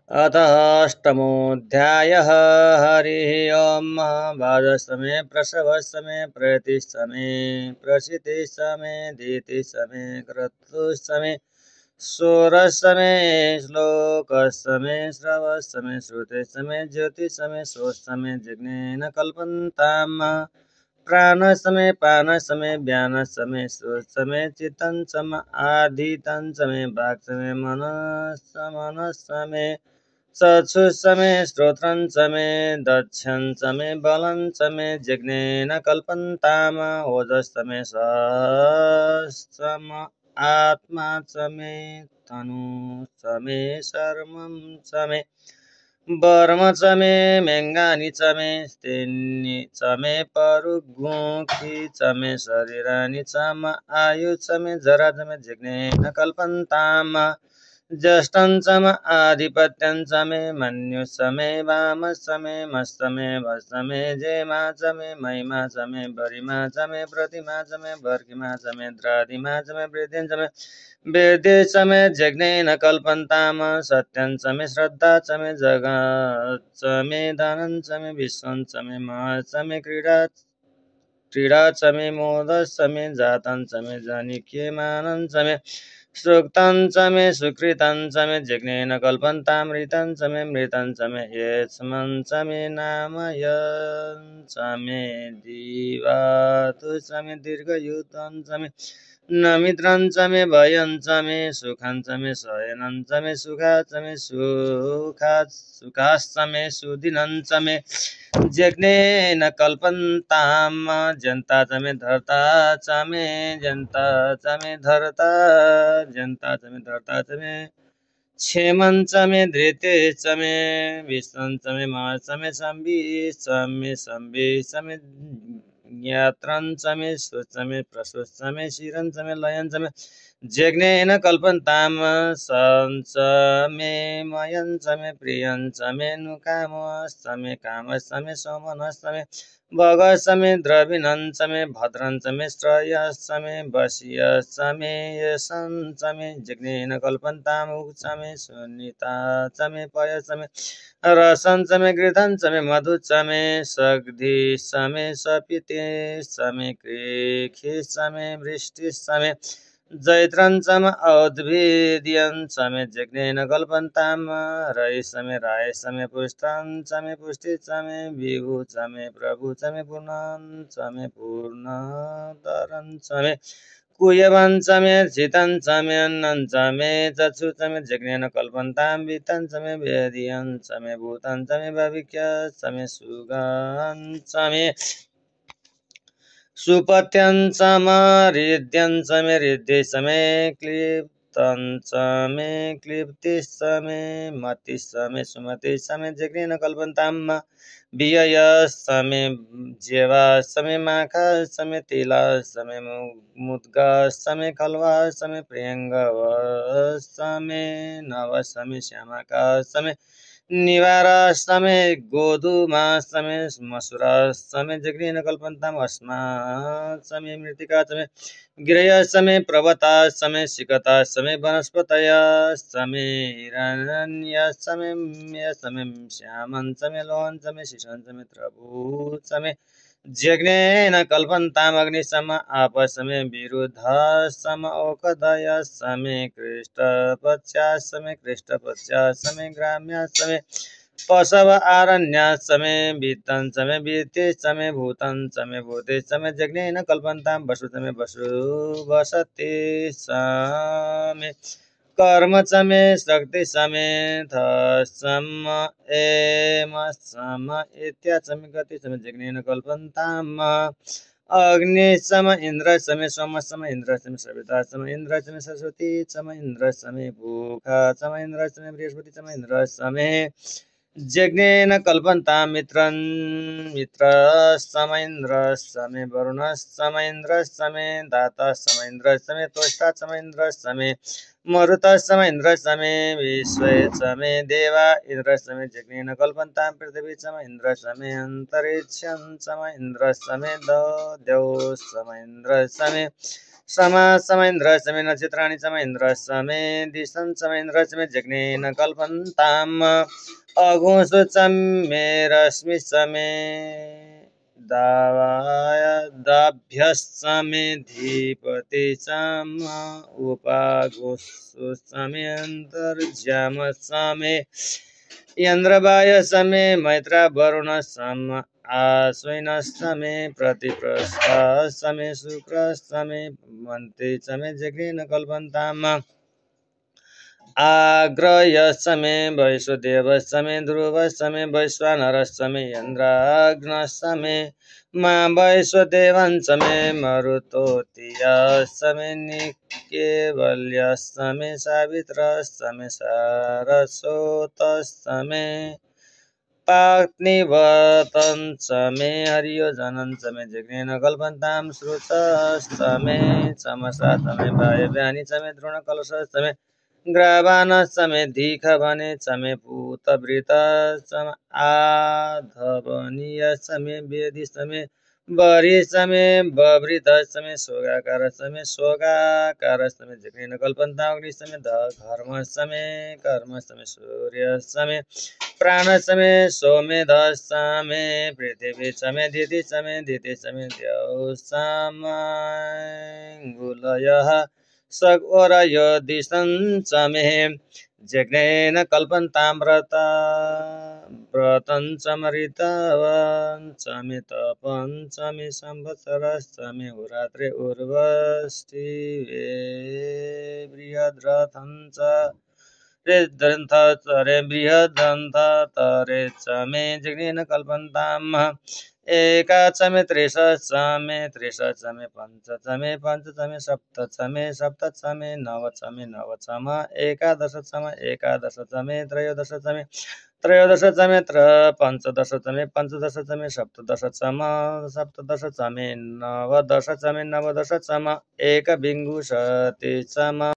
अथ अष्टमोऽध्यायः हरिः ओम् महाभारतसमे प्रसवसमे प्रयतिसमे प्रसिद्धिसमे धीतिसमे क्रतुसमे शोरसमे श्लोकसमे श्रवसमे श्रुतिसमे ज्योतिसमे सोत्समे जिज्ञेन कल्पन्ताम् प्राणसमे पानसमे व्यानसमे सुसमे चित्तसम आधीतसमे वाक्समे मनसमे चक्षुषमे श्रोत्रंसमे दक्षंसमे बलंसमे जिज्ञेन कल्पन्ताम ओजस्समे सहस्रम आत्मा समे तनु समे शर्मं समे वर्म समे मेंगानि समे स्तेन्नि समे परुगुखि समे शरीरानि सम आयु समे जरा समे जिज्ञेन कल्पन्ताम ज्येष्ठं सम आधिपत्यं समे मन्यु समे वाम समे मस्तमे भस्समे जेमा समे महिमा समे बरिमा समे प्रतिमा समे वर्गिमा समे द्रादिमा समे वृद्धिं समे वेदे समे जज्ञेन कल्पन्ताम सत्यं समे श्रद्धा समे जगत् समे दानं समे विश्वं समे महत् समे क्रीडा समे मोद समे जातं समे जनिक्यमानं समे सुक्तं समे सुकृतं समे जिज्ञेन कल्पन्तामृतं समे मृतं समे यस्मन् समे नामयं समे जीवातु समे दीर्घयुतं समे नमित्रं समे भयं समे सुखं समे शयनं समे सुखात् समे सुखात् समे सुदिनं समे जज्ञेन कल्पन्ताम जनता समे धर्ता समे जनता समे धर्ता जनता समे धर्ता समे क्षेमं समे धृते समे विश्वं समे महत् समे संवि समे ज्ञात्रं समे सुसमे प्रसुत समे शिरं समे लयं समे जज्ञेन कल्पन्ताम समे मयं समे प्रियं समे नुकाम समे काम समे सोमन समे भग समे द्रविणं समे भद्रं समे श्रय समे वश्य समे यशं समे जज्ञेन कल्पन्ताम समे सुनीता समे पय समे रसं समे गृधं समे मधु समे सग्धि समे सपिते समे कृखि समे वृष्टि समे जैत्रं सम औद्भिद्यं समे जज्ञेन कल्पन्ताम रयि समे राय समे पुष्टं समे पुष्टि समे विभु समे प्रभु समे पूर्णं समे पूर्णतरं समे कुयवं समे चितं समे अन्नं समे चक्षु समे जज्ञेन कल्पन्तां वित्तं समे वेदियं समे भूतं समे भविक्य समे सुगं समे सुपथ्यं समरिद्यं समे रिद्धि समे क्लिप्तं समे क्लिप्ति समे मति समे सुमति समे जज्ञेन कल्पन्तां वियय समे ज्येवा समे माखा समे तिला समे मुद्गा समे खल्वा समे प्रियंगव समे नव समे श्यामाका समे निवारा समे गोधूमा समे मसुरा समे जज्ञेन कल्पन्ताम अस्मा समे मृत्तिका समे गिरय समे प्रवता समे सिकता समे वनस्पतय समे हिरण्य समे श्यामं समे लोहं समे शिशं समे त्रभु समे जज्ञेन कल्पन्ताम अग्नि सम आप समे विरुद्ध सम औकदय समे कृष्टपक्षा समे कृष्टपक्षा समे ग्राम्य समे पशव आरण्य समे वित्तं समे वित्ते समे भूतं समे भूते समे जज्ञेन कल्पन्तां वसु समे वसु वसते समे कर्म समे शक्ति समे सम एम सम इत्या समे गति समे जज्ञेन कल्पन्ताम अग्नि सम इंद्र समे सोम सम इंद्र समे सविता सम इंद्र समे सरस्वती सम इंद्र समे भूखा सम इंद्र समे बृहस्पति सम इंद्र समे जज्ञेन कल्पन्तां मित्रं मित्र सम इंद्र समे वरुण सम इंद्र समे दाता सम इंद्र समे त्वष्टा सम इंद्र समे मरुत सम इंद्र समे विश्वे समे देवा इंद्र समे जज्ञेन कल्पन्तां पृथिवी सम इंद्र समे अंतरिक्षं सम इंद्र समे देव सम इंद्र समे समेन्द्र समे नक्षत्राणि समेन्द्र समे दिशं समेन्द्र समे जग्नेन कल्पन्ताम् अघोषु समे रश्मि समे दाभ्यः समे धीपति सम उपाघोषु समे अन्तर्जाम समे इन्द्रवाय समे मैत्र वरुण सम आश्विन समे प्रतिप्रस्थ समे शुक्र समे मन्ते समे जग्नेन कल्पन्ताम् आग्रय समे वैश्वदेव समे ध्रुव समे वैश्वानर समे इन्द्राग्न समे मा वैश्वदेवं समे मरुतोतिय समे निकेवल्य समे सावित्र समे सारस्वत समे पाग्निवतं समे हरियोजनं समे जग्नेन कल्पन्तां श्रुतस्तमे समसा समे वायव्यानि समे द्रोणकलश समे ग्रावान समे दीखवने समे पूतवृत सम आधवनीय समे वेदि समे बरि समे बवृत समे सोगाकार समे जग्नेन कल्पन्तां अग्नि समे धर्म समे कर्म समे सूर्य समे प्राण समे सोमेध समे पृथिवी समे दिति समे द्यौ समङ्गुलयः सगोरयो दिशं समे जग्नेन कल्पन्तां व्रतं समृतवं समे तपं समे संवत्सरः समे उरात्रे उर्वष्टिवे बृहद्रथं च बृहदन्त तरे समे जग्नेन कल्पन्ताम् एकात् समे त्रिशत् समे पञ्च समे सप्त समे नव सम एकादश समे त्रयोदश समे पञ्चदश समे सप्तदश समे नवदश समे एकविंशति सम